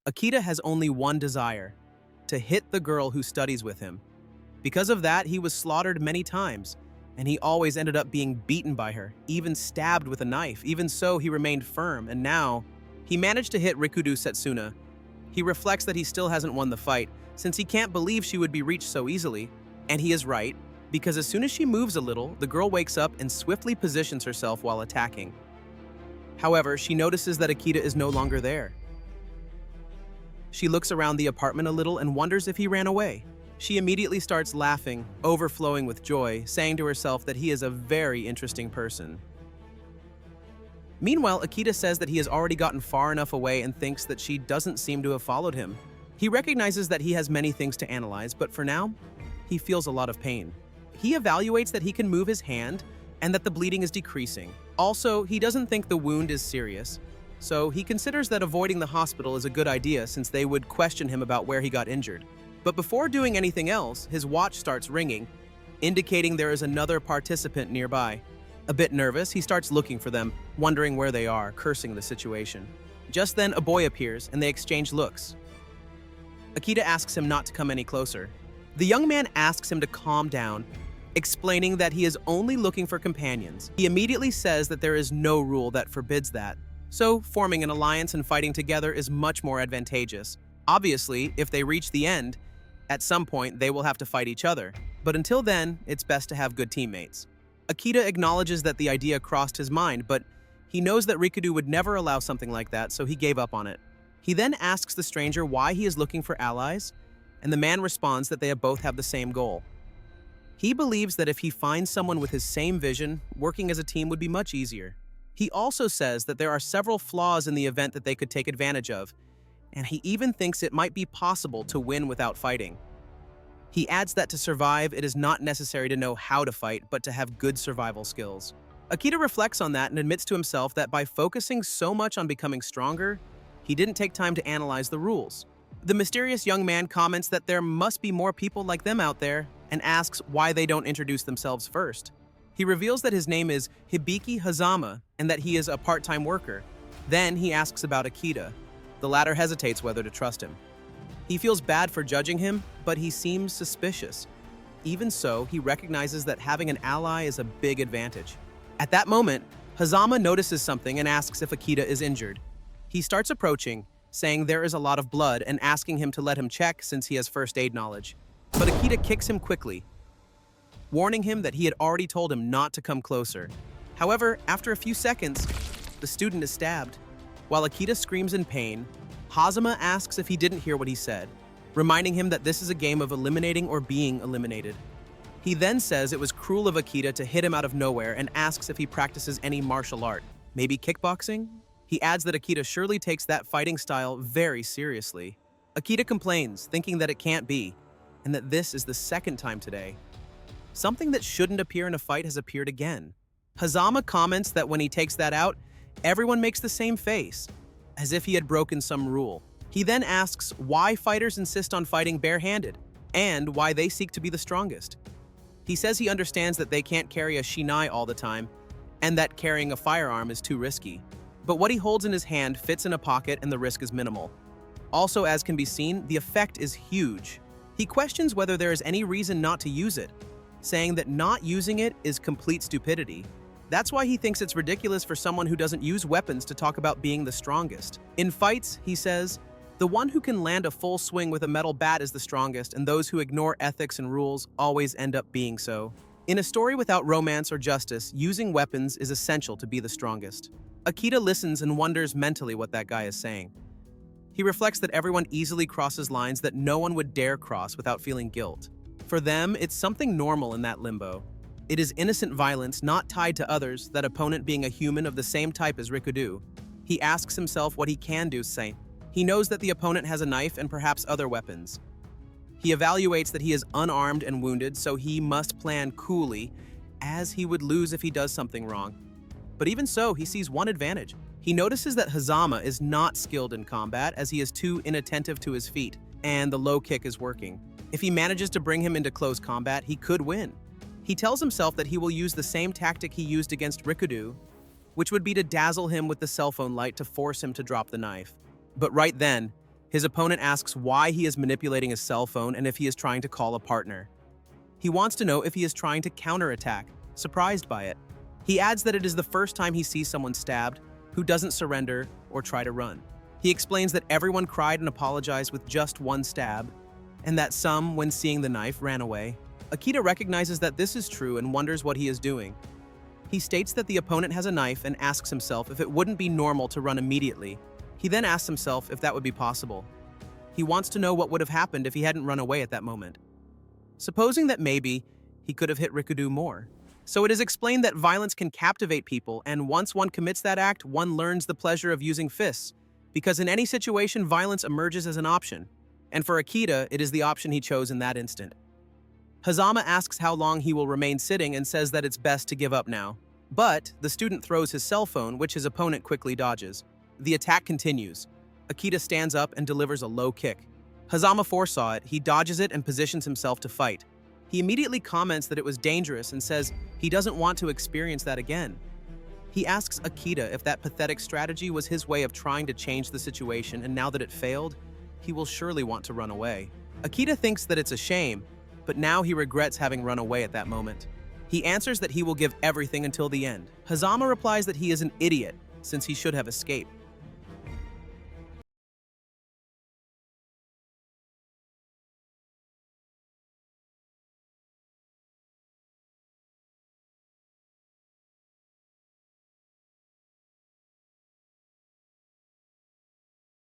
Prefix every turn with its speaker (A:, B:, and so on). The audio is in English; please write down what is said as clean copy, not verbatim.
A: Akita has only one desire: to hit the girl who studies with him. Because of that, he was slaughtered many times, and he always ended up being beaten by her, even stabbed with a knife. Even so, he remained firm, and now he managed to hit Rikudo Setsuna. He reflects that he still hasn't won the fight, since he can't believe she would be reached so easily. And he is right, because as soon as she moves a little, the girl wakes up and swiftly positions herself while attacking. However, she notices that Akita is no longer there. She looks around the apartment a little and wonders if he ran away. She immediately starts laughing, overflowing with joy, saying to herself that he is a very interesting person. Meanwhile, Akita says that he has already gotten far enough away and thinks that she doesn't seem to have followed him. He recognizes that he has many things to analyze, but for now, he feels a lot of pain. He evaluates that he can move his hand and that the bleeding is decreasing. Also, he doesn't think the wound is serious, so he considers that avoiding the hospital is a good idea since they would question him about where he got injured. But before doing anything else, his watch starts ringing, indicating there is another participant nearby. A bit nervous, he starts looking for them, wondering where they are, cursing the situation. Just then, a boy appears, and they exchange looks. Akita asks him not to come any closer. The young man asks him to calm down, explaining that he is only looking for companions. He immediately says that there is no rule that forbids that, so forming an alliance and fighting together is much more advantageous. Obviously, if they reach the end, at some point they will have to fight each other, but until then, it's best to have good teammates. Akita acknowledges that the idea crossed his mind, but he knows that Rikudo would never allow something like that, so he gave up on it. He then asks the stranger why he is looking for allies, and the man responds that they both have the same goal. He believes that if he finds someone with his same vision, working as a team would be much easier. He also says that there are several flaws in the event that they could take advantage of, and he even thinks it might be possible to win without fighting. He adds that to survive, it is not necessary to know how to fight, but to have good survival skills. Akita reflects on that and admits to himself that by focusing so much on becoming stronger, he didn't take time to analyze the rules. The mysterious young man comments that there must be more people like them out there and asks why they don't introduce themselves first. He reveals that his name is Hibiki Hazama and that he is a part-time worker. Then he asks about Akita. The latter hesitates whether to trust him. He feels bad for judging him, but he seems suspicious. Even so, he recognizes that having an ally is a big advantage. At that moment, Hazama notices something and asks if Akita is injured. He starts approaching, saying there is a lot of blood and asking him to let him check since he has first aid knowledge. But Akita kicks him quickly, warning him that he had already told him not to come closer. However, after a few seconds, the student is stabbed. While Akita screams in pain, Hazama asks if he didn't hear what he said, reminding him that this is a game of eliminating or being eliminated. He then says it was cruel of Akita to hit him out of nowhere and asks if he practices any martial art, maybe kickboxing? He adds that Akita surely takes that fighting style very seriously. Akita complains, thinking that it can't be, and that this is the second time today. Something that shouldn't appear in a fight has appeared again. Hazama comments that when he takes that out, everyone makes the same face, as if he had broken some rule. He then asks why fighters insist on fighting barehanded, and why they seek to be the strongest. He says he understands that they can't carry a shinai all the time, and that carrying a firearm is too risky. But what he holds in his hand fits in a pocket and the risk is minimal. Also, as can be seen, the effect is huge. He questions whether there is any reason not to use it, saying that not using it is complete stupidity. That's why he thinks it's ridiculous for someone who doesn't use weapons to talk about being the strongest. In fights, he says, the one who can land a full swing with a metal bat is the strongest, and those who ignore ethics and rules always end up being so. In a story without romance or justice, using weapons is essential to be the strongest. Akita listens and wonders mentally what that guy is saying. He reflects that everyone easily crosses lines that no one would dare cross without feeling guilt. For them, it's something normal in that limbo. It is innocent violence not tied to others, that opponent being a human of the same type as Rikudo. He asks himself what he can do, saying, he knows that the opponent has a knife and perhaps other weapons. He evaluates that he is unarmed and wounded, so he must plan coolly, as he would lose if he does something wrong. But even so, he sees one advantage. He notices that Hazama is not skilled in combat as he is too inattentive to his feet, and the low kick is working. If he manages to bring him into close combat, he could win. He tells himself that he will use the same tactic he used against Rikudo, which would be to dazzle him with the cell phone light to force him to drop the knife. But right then, His opponent asks why he is manipulating his cell phone and if he is trying to call a partner. He wants to know if he is trying to counterattack, surprised by it. He adds that it is the first time he sees someone stabbed who doesn't surrender or try to run. He explains that everyone cried and apologized with just one stab, and that some, when seeing the knife, ran away. Akita recognizes that this is true and wonders what he is doing. He states that the opponent has a knife and asks himself if it wouldn't be normal to run immediately. He then asks himself if that would be possible. He wants to know what would have happened if he hadn't run away at that moment. Supposing that maybe he could have hit Rikudu more. So it is explained that violence can captivate people, and once one commits that act, one learns the pleasure of using fists, because in any situation, violence emerges as an option. And for Akita, it is the option he chose in that instant. Hazama asks how long he will remain sitting and says that it's best to give up now. But the student throws his cell phone, which his opponent quickly dodges. The attack continues. Akita stands up and delivers a low kick. Hazama foresaw it, he dodges it and positions himself to fight. He immediately comments that it was dangerous and says he doesn't want to experience that again. He asks Akita if that pathetic strategy was his way of trying to change the situation, and now that it failed, he will surely want to run away. Akita thinks that it's a shame, but now he regrets having run away at that moment. He answers that he will give everything until the end. Hazama replies that he is an idiot, since he should have escaped.